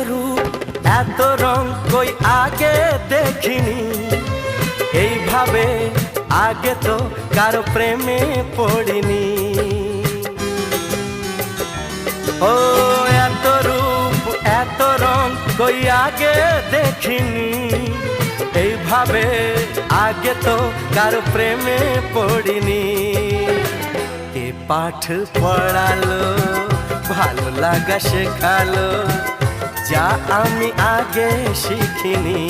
রূপ এত রং কই আগে দেখিনি, এইভাবে আগে তো কারো প্রেমে পড়িনি। ও এত রূপ এত রং কই আগে দেখিনি, এইভাবে আগে তো কারো প্রেমে পড়িনি। কে পাঠ পড়ালো ভালো লাগা শেখালো, যা আমি আগে শিখিনি।